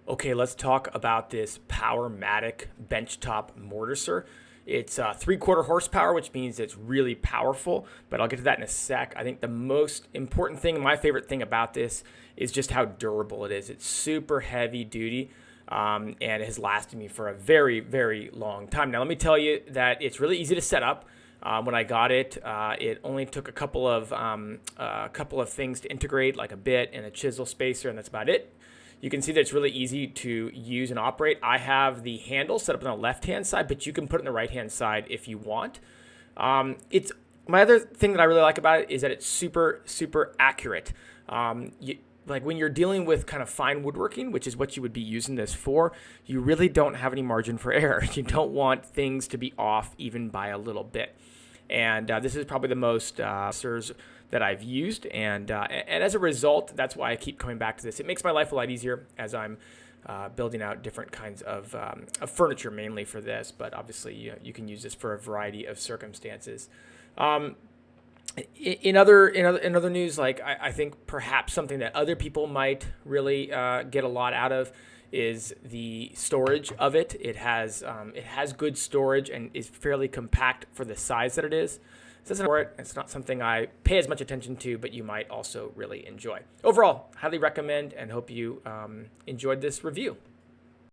Okay, let's talk about this Powermatic Benchtop Mortiser. It's 3/4 horsepower, which means it's really powerful, but I'll get to that in a sec. I think the most important thing, my favorite thing about this is just how durable it is. It's super heavy duty, and it has lasted me for a very, very long time. Now, let me tell you that it's really easy to set up. When I got it, it only took a couple of things to integrate, like a bit and a chisel spacer, and that's about it. You can see that it's really easy to use and operate. I have the handle set up on the left-hand side, but you can put it on the right-hand side if you want. It's my other thing that I really like about it is that it's super, super accurate. Like when you're dealing with kind of fine woodworking, which is what you would be using this for, you really don't have any margin for error. You don't want things to be off even by a little bit. And this is probably the most sensors that I've used, and as a result, that's why I keep coming back to this. It makes my life a lot easier as I'm building out different kinds of furniture, mainly for this, but obviously you can use this for a variety of circumstances. In other news, like I think perhaps something that other people might really get a lot out of is the storage of it. It has good storage and is fairly compact for the size that it is. It's not something I pay as much attention to, but you might also really enjoy. Overall, highly recommend and hope you enjoyed this review.